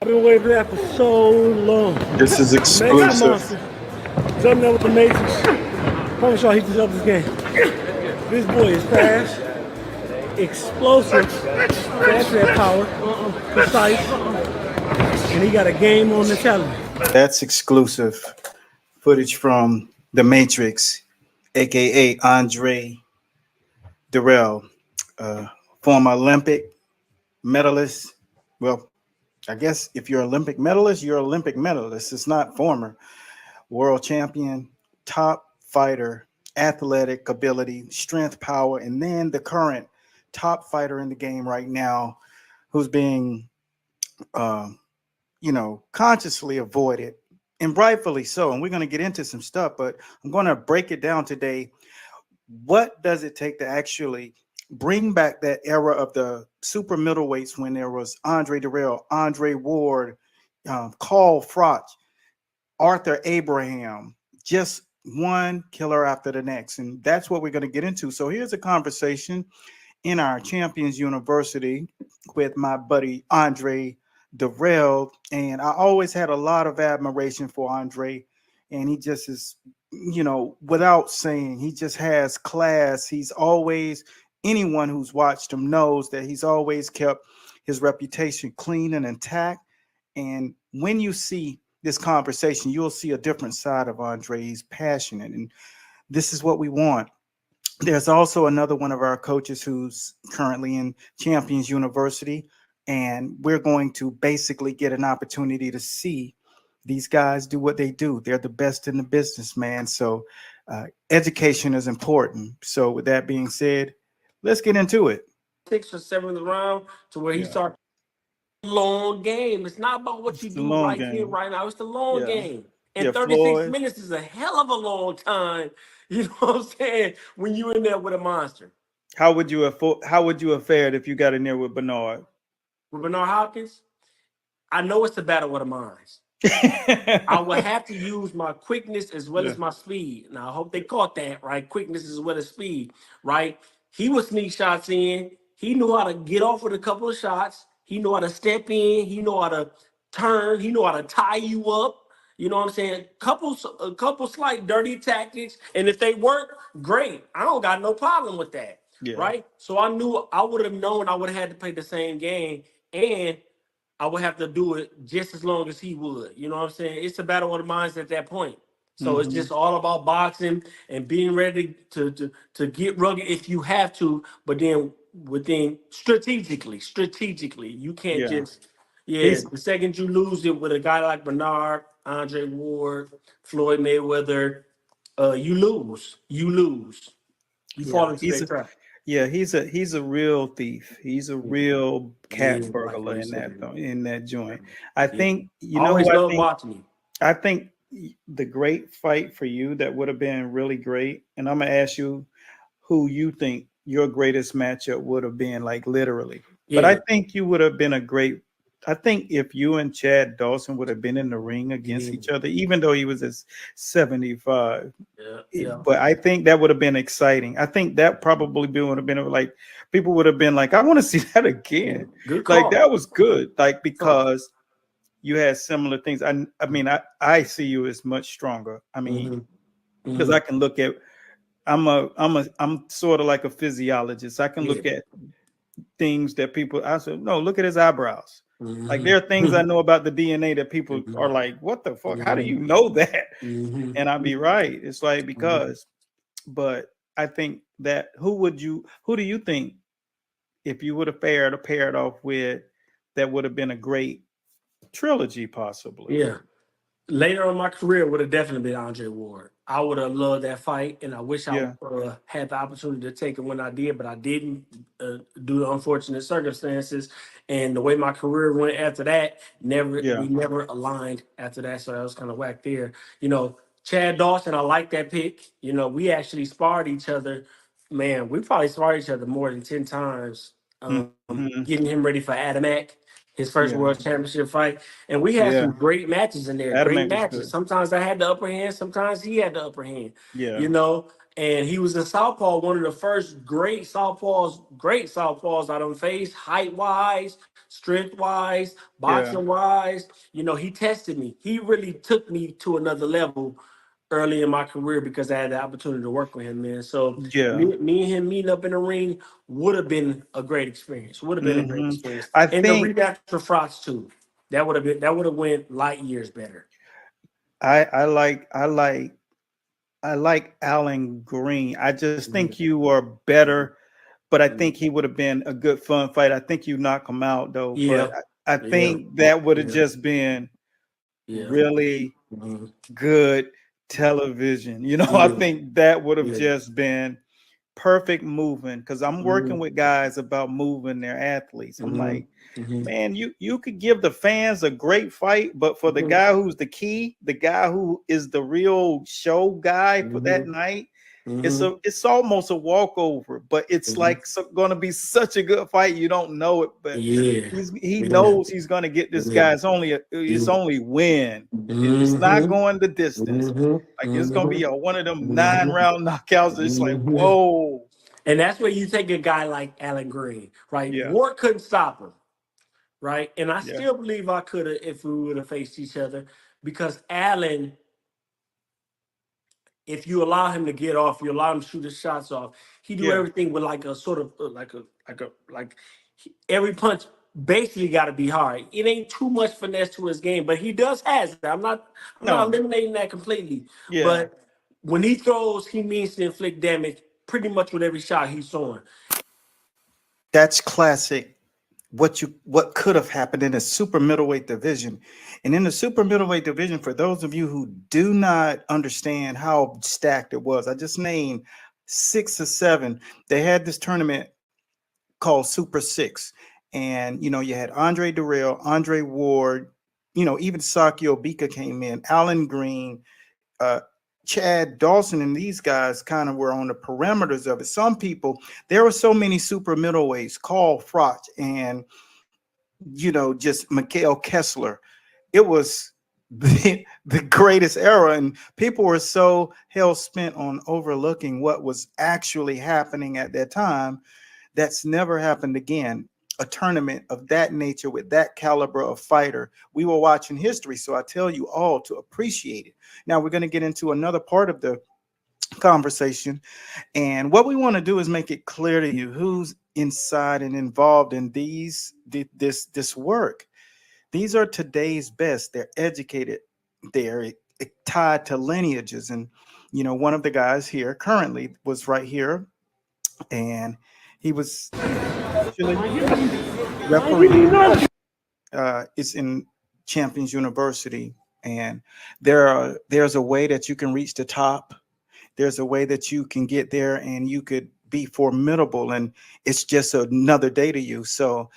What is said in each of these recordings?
I've been waiting for that for so long. This is Mexican exclusive. monster. Jumping there with the Matrix. Promise y'all he just up this game. This boy is fast, explosive, fast at power, precise, and he got a game on mentality. That's exclusive footage from The Matrix, aka Andre Dirrell, uh, former Olympic medalist. Well, I guess if you're Olympic medalist, you're Olympic medalist. It's not former world champion, top fighter, athletic ability, strength, power, and then the current top fighter in the game right now, who's being, uh, consciously avoided, and rightfully so. And we're going to get into some stuff, but I'm going to break it down today. What does it take to actually bring back that era of the super middleweights when there was Andre Dirrell, Andre Ward, Carl Froch, Arthur Abraham, just one killer after the next? And that's what we're going to get into. So here's a conversation in our Champions University with my buddy Andre Dirrell. And I always had a lot of admiration for Andre. And he just is, without saying, he just has class. He's always, anyone who's watched him knows that he's always kept his reputation clean and intact. And when you see this conversation, you'll see a different side of Andre. He's passionate, and this is what we want. There's also another one of our coaches who's currently in Champions University, and we're going to basically get an opportunity to see these guys do what they do. They're the best in the business, man. So education is important. So with that being said, let's get into it. 6th or 7th round to where he Yeah, started long game. It's not about what you it's a do long right here, game. right now. It's the long Yeah, game. yeah, And 36 Floyd. minutes is a hell of a long time. You know what I'm saying? When you're in there with a monster. How would you have fared if you got in there with Bernard? With Bernard Hopkins, I know it's a battle with the minds. I will have to use my quickness as well Yeah, as my speed. Now I hope they caught that, right? Quickness as well as speed, right? He would sneak shots in. He knew how to get off with a couple of shots. He knew how to step in. He knew how to turn. He knew how to tie you up. You know what I'm saying? A couple slight dirty tactics, and if they work, great. I don't got no problem with that, yeah. right? So I knew I would have known I would have had to play the same game, and I would have to do it just as long as he would. You know what I'm saying? It's a battle of the minds at that point. So it's Hmm. just all about boxing and being ready to get rugged if you have to, but then within strategically, you can't Yeah. just yeah. He's The second you lose it with a guy like Bernard, Andre Ward, Floyd Mayweather, you lose. You lose. You fall yeah, into their trap. he's a real thief. He's a real Yeah, cat like burglar we in said. that joint. I Yeah. think I you know who always I love think watching him. I think the great fight for you that would have been really great, and I'm gonna ask you who you think your greatest matchup would have been, like literally. But I Yeah. think you would have been a great. I think if you and Chad Dawson would have been in the ring against Yeah. each other, even though he was at 75, Yeah. Yeah. but I think that would have been exciting. I think that probably would have been like people would have been like, I want to see that Yeah. again. Good Like call. that was good. Like So, because you had similar things. I mean, I see you as much stronger. I mean, hmm because hmm I can look at I'm sort of like a physiologist. I can yeah. look at things that people I said, no, look at his eyebrows. Like hmm there are things I know about the DNA that people hmm are like, what the fuck? How do hmm you know that? hmm And I'd be right. It's like hmm because, but I think that who do you think if you would have paired off with that would have been a great trilogy possibly? Yeah. Later in my career would have definitely been Andre Ward. I would have loved that fight, and I wish I Yeah, had the opportunity to take it when I did, but I didn't due to unfortunate circumstances. And the way my career went after that, yeah, we never aligned after that, so that was kind of whack there. You know, Chad Dawson, I like that pick. You know, we actually sparred each other. Man, we probably sparred each other more than 10 times, hmm, getting him ready for Adamak, his first yeah, world championship fight. And we had yeah. some great matches in there, great Adamek was matches. good. Sometimes I had the upper hand, sometimes he had the upper hand, Yeah, you know. And he was a southpaw, one of the first great southpaws I done faced, height wise, strength wise, Yeah. boxing wise. You know, he tested me. He really took me to another level early in my career because I had the opportunity to work with him, man. So Yeah. me and him meeting up in the ring would have been a great experience. Would have been a great Hmm. experience. I And the think rematch for Frost too. That would have went light years better. I like I like Alan Green. I just think Mhm. you are better, but I think Mhm. he would have been a good fun fight. I think you knock him out though, but Yeah. I Yeah. think that would have Yeah. just been Yeah. really Mhm. good television. You know, I Yeah. think that would have Yeah. just been perfect moving because I'm working Mhm. with guys about moving their athletes. I'm Mhm. like, Mhm. man, you could give the fans a great fight, but for the Mhm. guy who's the key, the guy who is the real show guy for that Mhm. night, Mhm. it's almost a walkover. But it's Mhm. like going to be such a good fight. You don't know it, but Yeah. he Yeah. knows he's going to get this Yeah. guy. It's Yeah. only win. It's not Mhm. going the distance. Mhm. Like it's going to be Mhm. a one of them nine Mhm. round knockouts. It's like Mhm. whoa, And that's where you take a guy like Alan Green, right? yeah, Ward couldn't stop him, right? And I yeah, still believe I could have if we would have faced each other because Allen, if you allow him to get off, you allow him to shoot his shots off. He do yeah. everything with like a sort of every punch basically got to be hard. It ain't too much finesse to his game, but he does has it. I'm not No, eliminating that completely. yeah. But when he throws, he means to inflict damage pretty much with every shot he's throwing. That's classic. What could have happened in the super middleweight division, and in the super middleweight division, for those of you who do not understand how stacked it was, I just named 6 or 7. They had this tournament called Super Six, and you had Andre Dirrell, Andre Ward, even Saki Obika came in, Alan Green, uh, Chad Dawson, and these guys kind of were on the perimeters of it. Some people, there were so many super middleweights, Carl Froch, and just Mikhail Kessler. It was the greatest era, and people were so hell spent on overlooking what was actually happening at that time. That's never happened again. A tournament of that nature with that caliber of fighter. We were watching history, so I tell you all to appreciate it. Now we're going to get into another part of the conversation, and what we want to do is make it clear to you who's inside and involved in this work. These are today's best. They're educated. They're tied to lineages, and one of the guys here currently was right here, and he was actually refereeing. It's in Champions University, and there's a way that you can reach the top. There's a way that you can get there, and you could be formidable, and it's just another day to you. So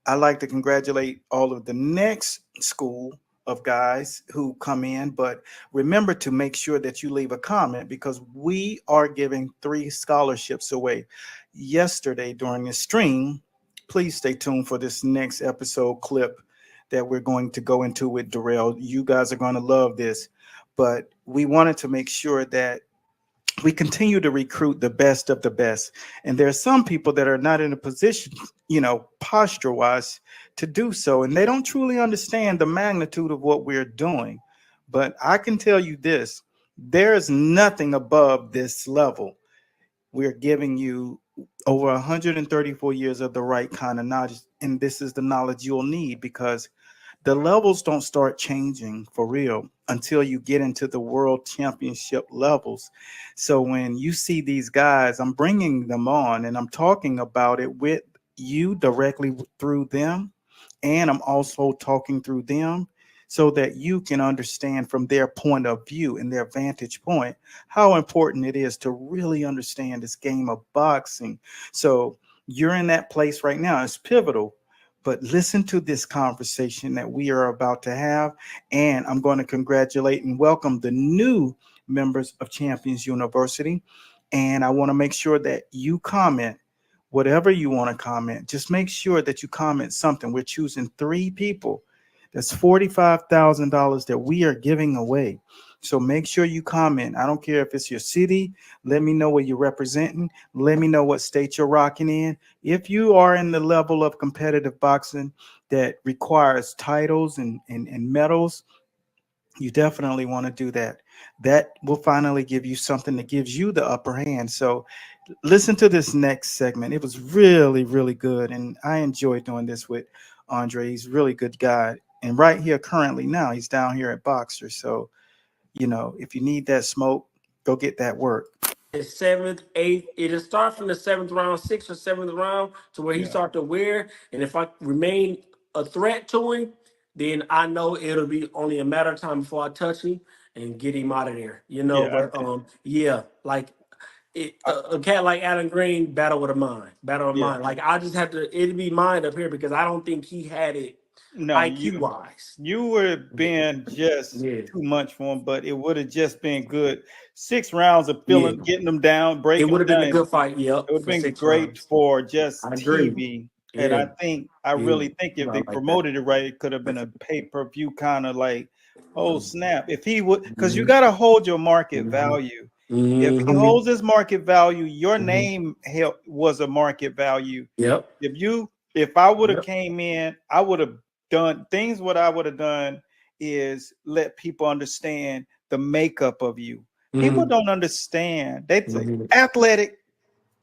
I like to congratulate all of the next school of guys who come in, but remember to make sure that you leave a comment because we are giving 3 scholarships away yesterday during the stream. Please stay tuned for this next episode clip that we're going to go into with Dirrell. You guys are going to love this, but we wanted to make sure that we continue to recruit the best of the best. And there are some people that are not in a position, posture wise, to do so. And they don't truly understand the magnitude of what we're doing. But I can tell you this, there is nothing above this level. We're giving you over 134 years of the right kind of knowledge. And this is the knowledge you'll need because the levels don't start changing for real until you get into the world championship levels. So when you see these guys, I'm bringing them on and I'm talking about it with you directly through them. And I'm also talking through them so that you can understand from their point of view and their vantage point how important it is to really understand this game of boxing. So you're in that place right now. It's pivotal, but listen to this conversation that we are about to have. And I'm going to congratulate and welcome the new members of Champions University. And I want to make sure that you comment whatever you want to comment. Just make sure that you comment something. We're choosing 3 people. That's $45,000 that we are giving away. So make sure you comment. I don't care if it's your city. Let me know where you're representing. Let me know what state you're rocking in. If you are in the level of competitive boxing that requires titles and medals, you definitely want to do that. That will finally give you something that gives you the upper hand. So listen to this next segment. It was really, really good. And I enjoyed doing this with Andre. He's a really good guy. And right here, currently now, he's down here at Boxer. So, if you need that smoke, go get that work. Seventh, eighth. It'll start from the seventh round, sixth or seventh round, to where he Yeah. start to wear. And if I remain a threat to him, then I know it'll be only a matter of time before I touch him and get him out of there. Yeah. But yeah, like a cat like Adam Green, battle with a mind, battle of Yeah. mind. Like I just have to, it'll be mind up here because I don't think he had it No, IQ wise. you would have been just Yeah, too much for him, but it would have just been good. 6 rounds of yeah. getting them down, It breaking would them have been a down. good fight. It Yep, would have for been six great rounds. for just I agree. TV. And Yeah, I yeah. really think if I they like that. promoted it right, it could have been a pay-per-view kind of like, oh snap. If he would, because you Mhm, got to hold your market mhm, value. If he mhm, holds his market value, your mhm. name was a market value. Yep. If I would have Yep. came in, I would have done things. What I would have done is let people understand the makeup of you. People Mhm, don't understand. They say mhm. athletic,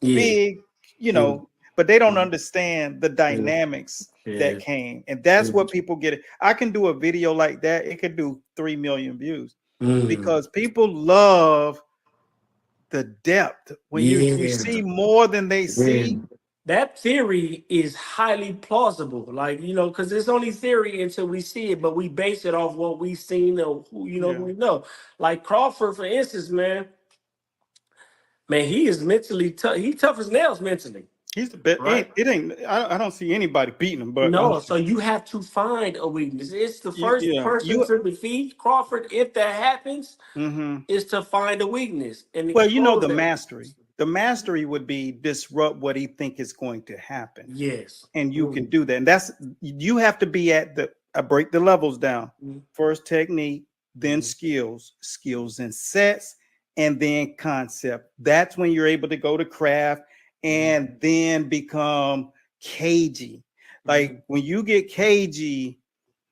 Yeah. big, Yeah. but they don't Mhm. understand the Yeah. dynamics that Yeah. came. And that's Mhm. what people get. I can do a video like that. It could do 3 million views Mhm. because people love the depth when you Yeah. see more than they Yeah. see. That theory is highly plausible. Like, because it's only theory until we see it, but we base it off what we've seen or who Yeah. we know. Like Crawford, for instance, man, he is mentally tough. He tough as nails mentally, He's the best. right? I don't see anybody beating him, but No, so you have to find a weakness. It's the first yeah, person to defeat Crawford, if that happens, hmm is to find a weakness and well, expose the that. mastery. The mastery would be disrupt what he think is going to happen, Yes. and you can Mhm. do that. And that's you have to be at the. I break the levels down. Mhm. First technique, then Mhm. skills and sets, and then concept. That's when you're able to go to craft Mhm. and then become cagey. Like Mhm. when you get cagey,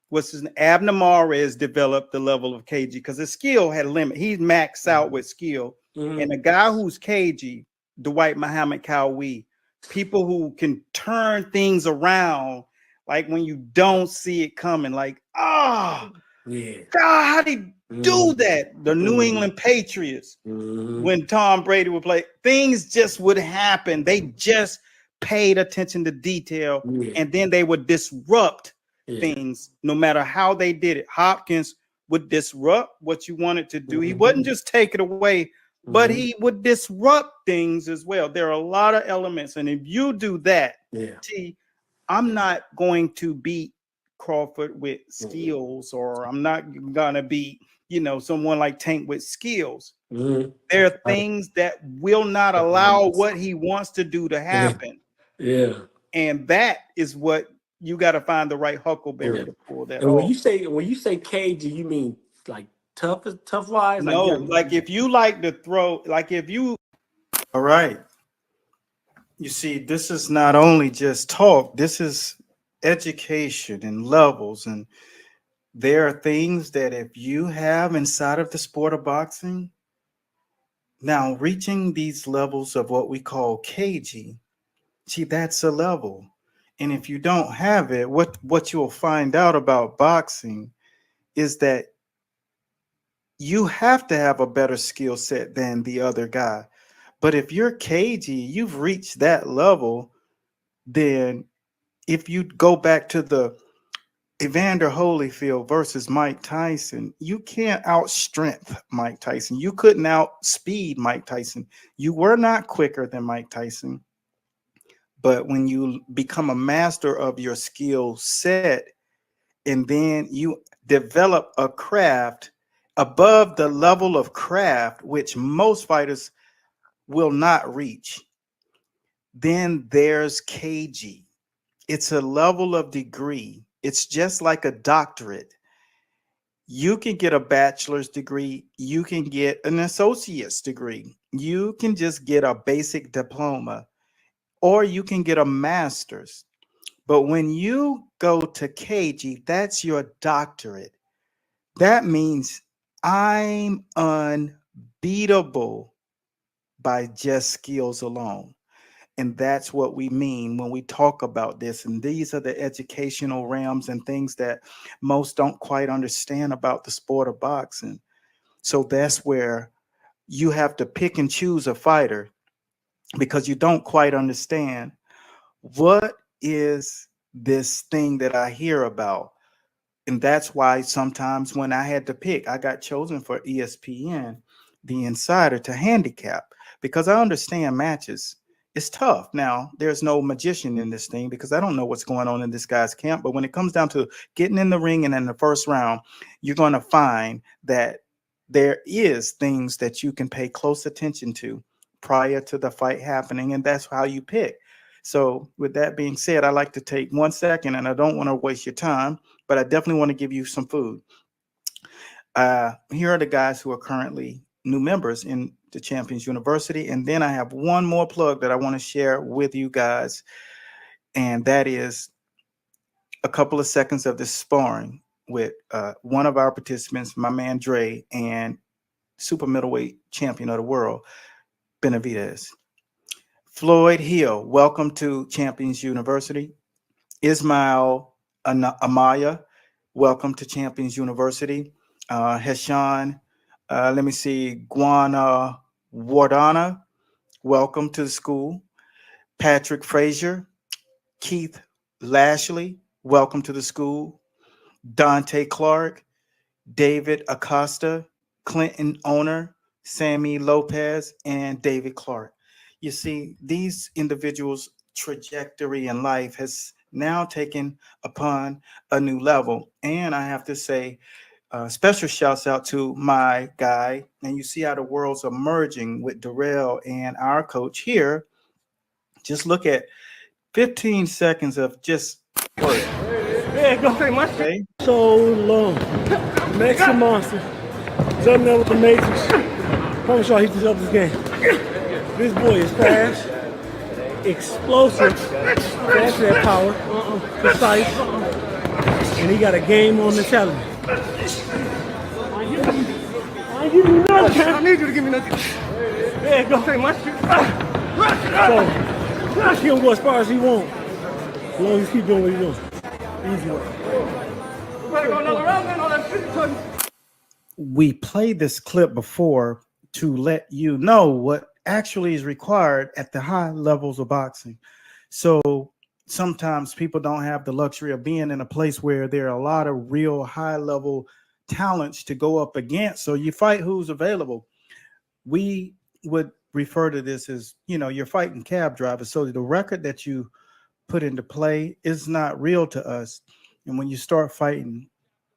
what's his name? Abner Mares developed the level of KG because his skill had a limit. He's maxed out with skill. And Mhm. a guy who's cagey, Dwight Muhammad Cowie, people who can turn things around like when you don't see it coming, like, Yeah. God, how did he do Mhm. that? The New Mhm. England Patriots, Mhm. when Tom Brady would play, things just would happen. They just paid attention to detail Yeah. and then they would disrupt Yeah. things no matter how they did it. Hopkins would disrupt what you wanted to do. He wouldn't Mhm. just take it away, but Mhm. he would disrupt things as well. There are a lot of elements. And if you do that, Yeah. T, I'm not going to beat Crawford with Mhm. skills, or I'm not gonna beat, someone like Tank with skills. Mhm. There are Right. things that will not allow what he wants to do to Yeah. happen. Yeah. And that is what you got to find the right huckleberry Yeah. to pull that And when off. you say cage, do you mean like tough wise? Like No, yeah. like if you like to throw, like if you, all right, you see, this is not only just talk, this is education and levels. And there are things that if you have inside of the sport of boxing, now reaching these levels of what we call KG, see, that's a level. And if you don't have it, what you'll find out about boxing is that you have to have a better skill set than the other guy. But if you're cagey, you've reached that level, then if you go back to the Evander Holyfield versus Mike Tyson, you can't outstrength Mike Tyson. You couldn't outspeed Mike Tyson. You were not quicker than Mike Tyson. But when you become a master of your skill set, and then you develop a craft above the level of craft which most fighters will not reach, then there's KG. It's a level of degree. It's just like a doctorate. You can get a bachelor's degree. You can get an associate's degree. You can just get a basic diploma, or you can get a master's. But when you go to KG, that's your doctorate. That means I'm unbeatable by just skills alone. And that's what we mean when we talk about this. And these are the educational realms and things that most don't quite understand about the sport of boxing. So that's where you have to pick and choose a fighter, because you don't quite understand what is this thing that I hear about. And that's why sometimes when I had to pick, I got chosen for ESPN, the Insider, to handicap, because I understand matches. It's tough. Now, there's no magician in this thing, because I don't know what's going on in this guy's camp. But when it comes down to getting in the ring and in the first round, you're going to find that there is things that you can pay close attention to prior to the fight happening. And that's how you pick. So with that being said, I like to take 1 second, and I don't want to waste your time, but I definitely want to give you some food. Here are the guys who are currently new members in the Champions University. And then I have one more plug that I want to share with you guys. And that is a couple of seconds of this sparring with one of our participants, my man Dre, and super middleweight champion of the world, Benavidez. Floyd Hill, welcome to Champions University. Ismail Amaya, welcome to Champions University. Heshan, Guana Wardana, welcome to the school. Patrick Frazier, Keith Lashley, welcome to the school. Dante Clark, David Acosta, Clinton Owner, Sammy Lopez, and David Clark. You see, these individuals' trajectory in life has now taken upon a new level. And I have to say, special shouts out to my guy. And you see how the worlds are merging with Dirrell and our coach here. Just look at 15 seconds of just work. Yeah, go say my Okay. so long. Mexican monster. Jumping there with the Matrix. Promise y'all he just up this game. This boy is fast, explosive, fast at power, precise, and he got a game on mentality. I give you nothing. I need you to give me nothing. Yeah, go say my shit. So he gonna go as far as he wants, as long as he keep doing what he's doing. Easy work. We played this clip before to let you know what actually is required at the high levels of boxing. So sometimes people don't have the luxury of being in a place where there are a lot of real high level talents to go up against. So you fight who's available. We would refer to this as, you're fighting cab drivers. So the record that you put into play is not real to us. And when you start fighting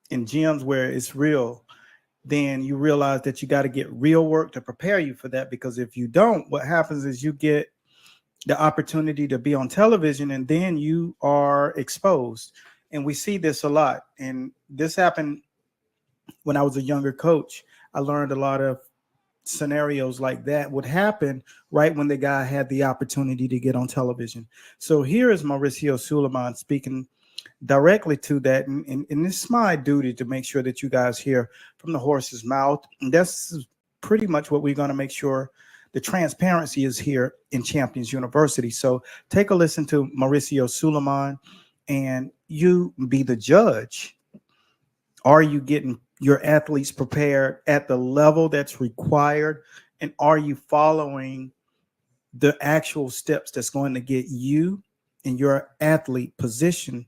in gyms where it's real, then you realize that you got to get real work to prepare you for that. Because if you don't, what happens is you get the opportunity to be on television and then you are exposed. And we see this a lot. And this happened when I was a younger coach. I learned a lot of scenarios like that would happen right when the guy had the opportunity to get on television. So here is Mauricio Suleiman speaking directly to that. And it's my duty to make sure that you guys hear from the horse's mouth. And that's pretty much what we're going to make sure the transparency is here in Champions University. So take a listen to Mauricio Suleiman and you be the judge. Are you getting your athletes prepared at the level that's required? And are you following the actual steps that's going to get you and your athlete positioned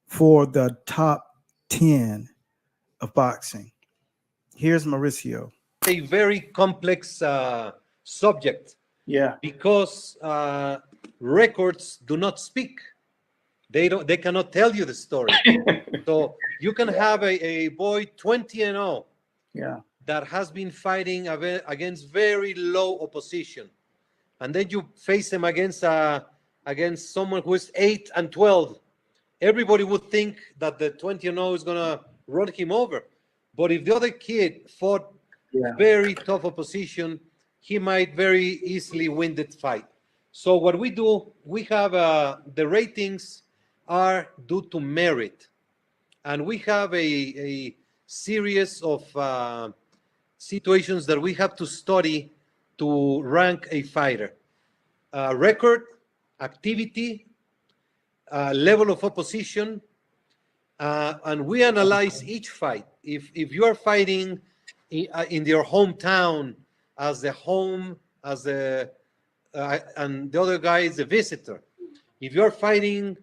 for the top 10 of boxing? Here's Mauricio. A very complex subject. Yeah. Because records do not speak. They cannot tell you the story. So you can have a boy 20-0 that has been fighting against very low opposition. And then you face him against someone who is 8-12. Everybody would think that the 20-0 is going to run him over. But if the other kid fought very tough opposition, he might very easily win that fight. So what we do, we have the ratings are due to merit, and we have a series of situations that we have to study to rank a fighter: record, activity, level of opposition, and we analyze each fight. If you are fighting in your hometown as the home, as the and the other guy is a visitor. If you're fighting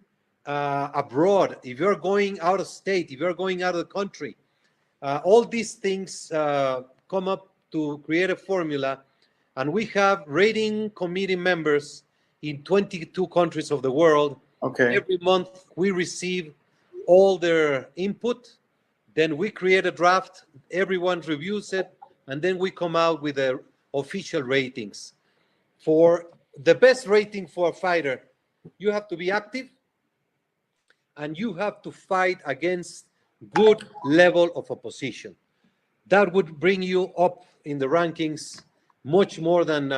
abroad, if you're going out of state, if you're going out of the country, all these things come up to create a formula, and we have rating committee members in 22 countries of the world. Okay. Every month we receive all their input, then we create a draft, everyone reviews it, and then we come out with the official ratings. For the best rating for a fighter, you have to be active and you have to fight against good level of opposition. That would bring you up in the rankings much more than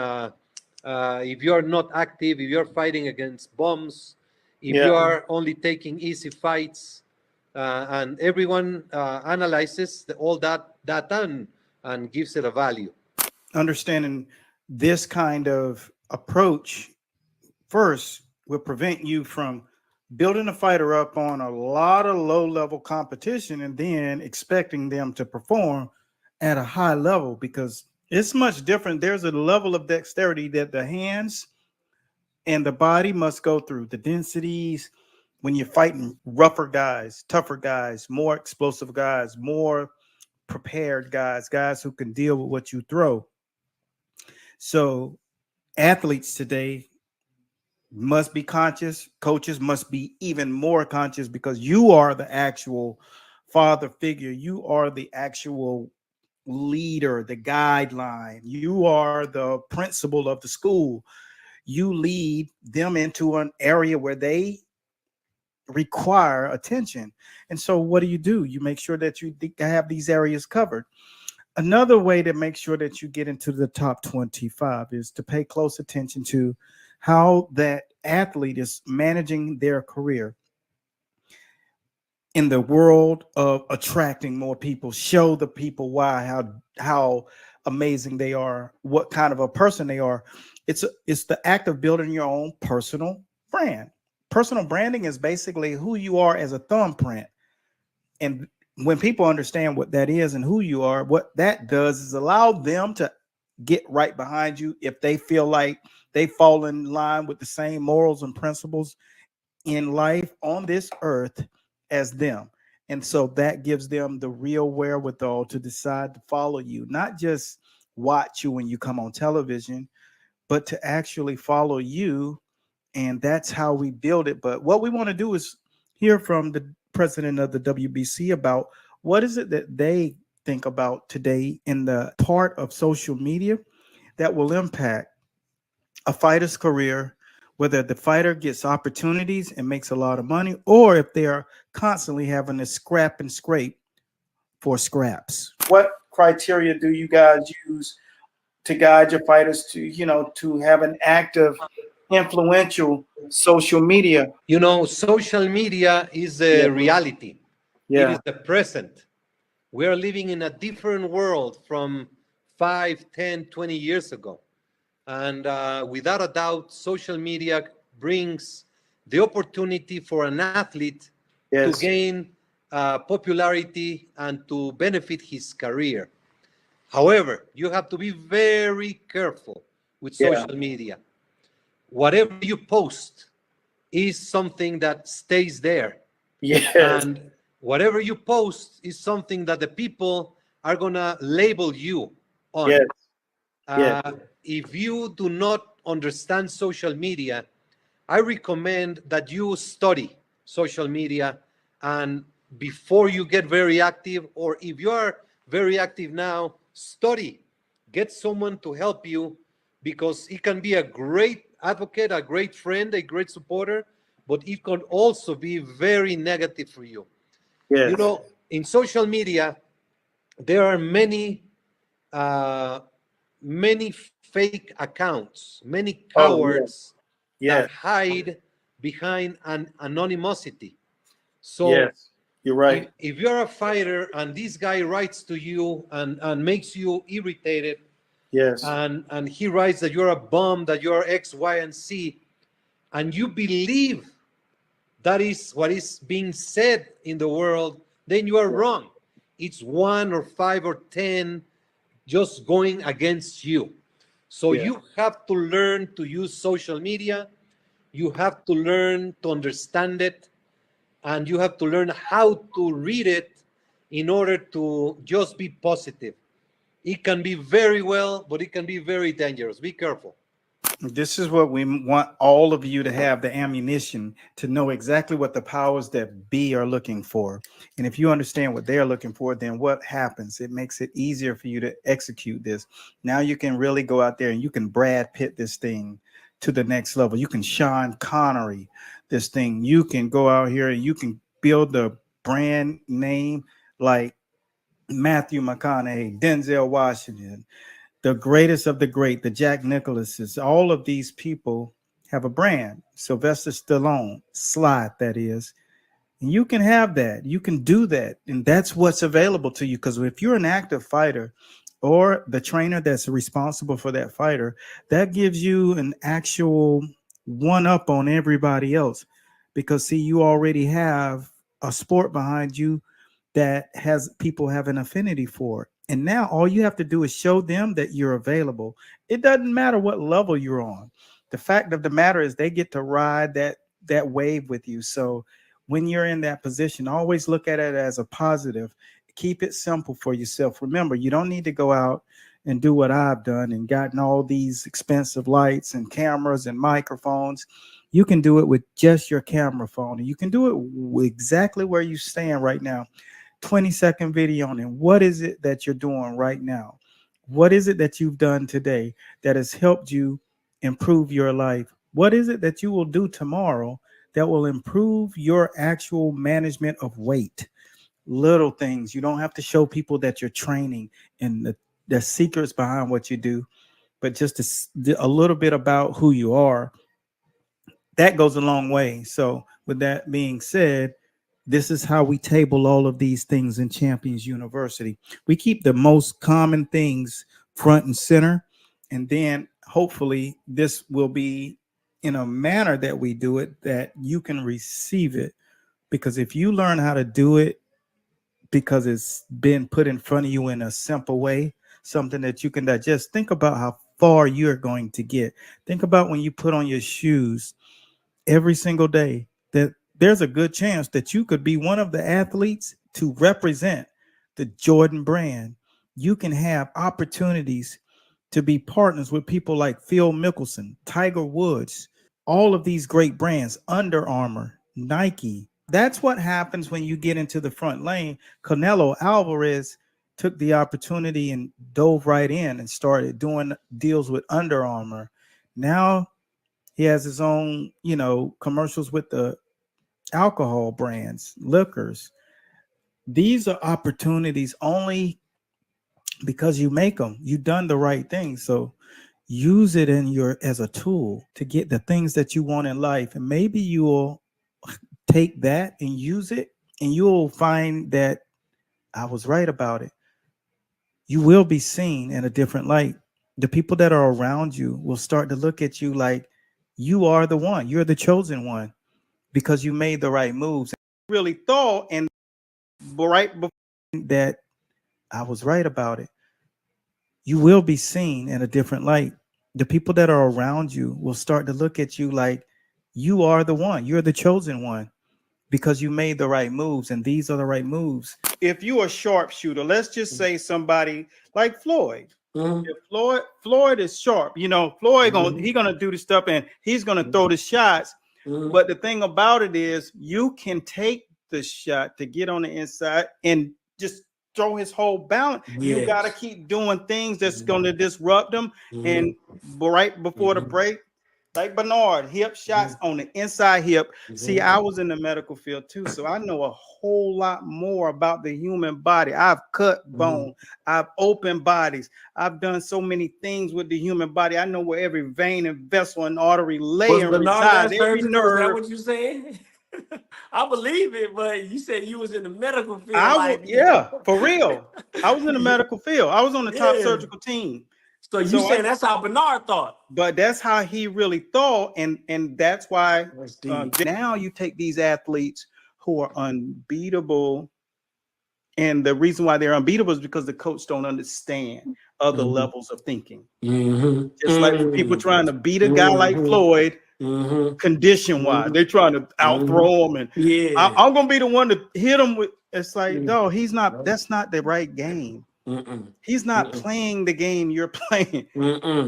if you're not active, if you're fighting against bums, if you are only taking easy fights. And everyone analyzes all that data and gives it a value. Understanding this kind of approach first will prevent you from building a fighter up on a lot of low-level competition and then expecting them to perform at a high level, because it's much different. There's a level of dexterity that the hands and the body must go through, the densities when you're fighting rougher guys, tougher guys, more explosive guys, more prepared guys, guys who can deal with what you throw. So athletes today must be conscious. Coaches must be even more conscious, because you are the actual father figure. You are the actual leader, the guideline. You are the principal of the school. You lead them into an area where they require attention. And so what do? You make sure that you have these areas covered. Another way to make sure that you get into the top 25 is to pay close attention to how that athlete is managing their career in the world of attracting more people. Show the people why, how amazing they are, what kind of a person they are. It's the act of building your own personal brand. Personal branding is basically who you are as a thumbprint. And when people understand what that is and who you are, what that does is allow them to get right behind you if they feel like they fall in line with the same morals and principles in life on this earth as them. And so that gives them the real wherewithal to decide to follow you, not just watch you when you come on television, but to actually follow you. And that's how we build it. But what we want to do is hear from the president of the WBC about what is it that they think about today in the part of social media that will impact a fighter's career, whether the fighter gets opportunities and makes a lot of money, or if they are constantly having to scrap and scrape for scraps. What criteria do you guys use to guide your fighters to have an active, influential social media? Social media is a reality. It is the present. We are living in a different world from 5, 10, 20 years ago. And without a doubt, social media brings the opportunity for an athlete to gain popularity and to benefit his career. However, you have to be very careful with social media. Whatever you post is something that stays there. And whatever you post is something that the people are going to label you on. If you do not understand social media, I recommend that you study social media, and before you get very active, or if you are very active now, study. Get someone to help you, because it can be a great advocate, a great friend, a great supporter, but it can also be very negative for you. In social media, there are uh, many fake accounts, many Oh, yeah. cowards that Yeah. hide behind an anonymity. So Yes. You're right. if you're a fighter and this guy writes to you and makes you irritated, Yes. and he writes that you're a bum, that you're X, Y, and Z, and you believe that is what is being said in the world, then you are wrong. It's one or five or 10 just going against you. So Yeah. you have to learn to use social media. You have to learn to understand it, and you have to learn how to read it in order to just be positive. It can be very well, but it can be very dangerous. Be careful. This is what we want all of you to have, the ammunition to know exactly what the powers that be are looking for. And if you understand what they're looking for, then what happens? It makes it easier for you to execute this. Now you can really go out there and you can Brad Pitt this thing to the next level. You can Sean Connery this thing. You can go out here and you can build the brand name like Matthew McConaughey, Denzel Washington, the greatest of the great, the Jack Nicholses, all of these people have a brand. Sylvester Stallone, Slot, that is. And you can have that. You can do that. And that's what's available to you. Because if you're an active fighter or the trainer that's responsible for that fighter, that gives you an actual one up on everybody else. Because, see, you already have a sport behind you that has people have an affinity for. And now all you have to do is show them that you're available. It doesn't matter what level you're on. The fact of the matter is they get to ride that wave with you. So when you're in that position, always look at it as a positive. Keep it simple for yourself. Remember, you don't need to go out and do what I've done and gotten all these expensive lights and cameras and microphones. You can do it with just your camera phone. And you can do it exactly where you stand right now. 20-second video on it. What is it that you're doing right now? What is it that you've done today that has helped you improve your life? What is it that you will do tomorrow that will improve your actual management of weight? Little things. You don't have to show people that you're training and the secrets behind what you do, but just a little bit about who you are. That goes a long way. So, with that being said, this is how we table all of these things in Champions University. We keep the most common things front and center, and then hopefully this will be in a manner that we do it that you can receive it. Because if you learn how to do it because it's been put in front of you in a simple way, something that you can digest, think about how far you're going to get. Think about when you put on your shoes every single day, that there's a good chance that you could be one of the athletes to represent the Jordan brand. You can have opportunities to be partners with people like Phil Mickelson, Tiger Woods, all of these great brands, Under Armour, Nike. That's what happens when you get into the front lane. Canelo Alvarez took the opportunity and dove right in and started doing deals with Under Armour. Now he has his own, commercials with the alcohol brands, liquors. These are opportunities only because you make them. You've done the right thing. So use it in your as a tool to get the things that you want in life. And maybe you will take that and use it, and you'll find that I was right about it. You will be seen in a different light. The people that are around you will start to look at you like you are the one. You're the chosen one because you made the right moves. Really thought, and right before that, I was right about it. You will be seen in a different light. The people that are around you will start to look at you like you are the one. You're the chosen one because you made the right moves, and these are the right moves. If you're a sharpshooter, let's just say somebody like Floyd. If Floyd is sharp, Floyd gonna do the stuff and he's gonna throw the shots. But the thing about it is, you can take the shot to get on the inside and just throw his whole balance. You got to keep doing things that's going to disrupt them. And right before the break, Like Bernard, hip shots on the inside hip. See, I was in the medical field too, so I know a whole lot more about the human body. I've cut bone, I've opened bodies, I've done so many things with the human body. I know where every vein and vessel and artery lay Was and Bernard reside, that every surgical? Is that nerve. what you saying? I believe it, but you said you was in the medical field, I would, like yeah, for real. I was in the medical field. I was on the top yeah. surgical team. So you So saying that's how Bernard thought? but that's how he really thought, and that's why That's deep. now you take these athletes who are unbeatable, and the reason why they're unbeatable is because the coach don't understand other levels of thinking. Just like when people trying to beat a guy like Floyd, condition wise, they're trying to out throw him, and Yeah. I'm gonna be the one to hit him with. It's like, no, he's not. That's not the right game. He's not playing the game you're playing.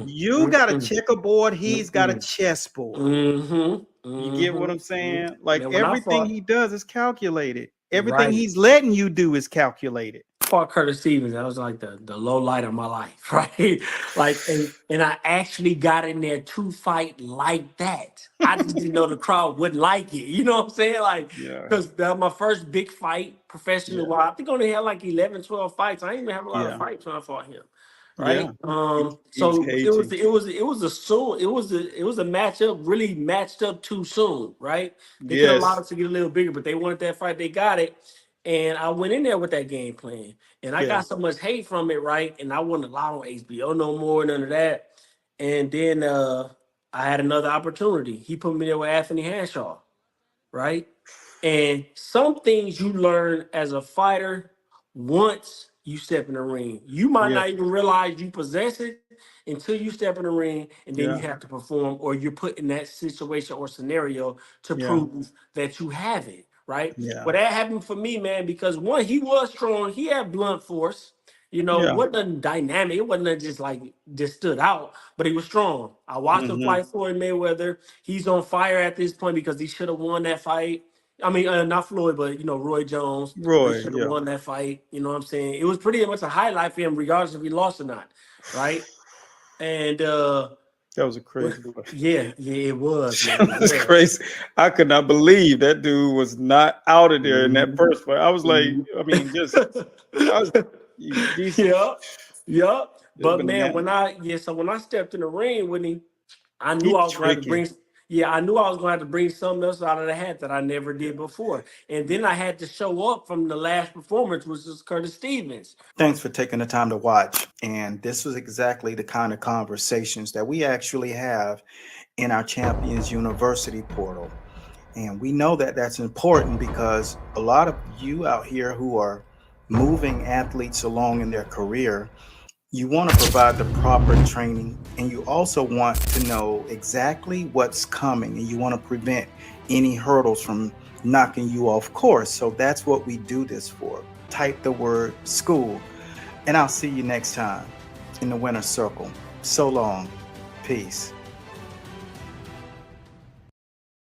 You got a checkerboard, he's got a chessboard. You get what I'm saying? Like Man, when I everything fought, he does is calculated. Everything right. he's letting you do is calculated. Fought Curtis Stevens. That was like the low light of my life, right? Like, and I actually got in there to fight like that. I just didn't know the crowd wouldn't like it. You know what I'm saying? Like, Yeah. because that was my first big fight professional. Yeah. I think I only had like 11, 12 fights. I didn't even have a lot of fights when I fought him. Right. So it was a matchup really matched up too soon, right? They could have allowed it to get a little bigger, but they wanted that fight, they got it. And I went in there with that game plan. And I got so much hate from it, right? And I wasn't allowed on HBO no more, none of that. And then I had another opportunity. He put me there with Anthony Hanshaw, right? And some things you learn as a fighter once you step in the ring. You might not even realize you possess it until you step in the ring, and then you have to perform, or you're put in that situation or scenario to prove that you have it, right? But that happened for me, man, because one, he was strong. He had blunt force. You know, wasn't nothing dynamic. It wasn't nothing just stood out, but he was strong. I watched him fight Floyd Mayweather. He's on fire at this point because he should have won that fight. I mean, not Floyd, but Roy Jones. He should have won that fight. You know what I'm saying? It was pretty much a highlight for him, regardless if he lost or not, right? And that was a crazy fight. Yeah, it was. Man. That was crazy. I could not believe that dude was not out of there in that first fight. I was like, I mean, just yeah. But man, when I stepped in the ring with him, I knew I was going to have to bring. Yeah, I knew I was going to have to bring something else out of the hat that I never did before. And then I had to show up from the last performance, which was Curtis Stevens. Thanks for taking the time to watch. And this was exactly the kind of conversations that we actually have in our Champions University portal. And we know that that's important because a lot of you out here who are moving athletes along in their career, you want to provide the proper training, and you also want to know exactly what's coming, and you want to prevent any hurdles from knocking you off course. So that's what we do this for. Type the word school, and I'll see you next time in the winner's circle. So long. Peace.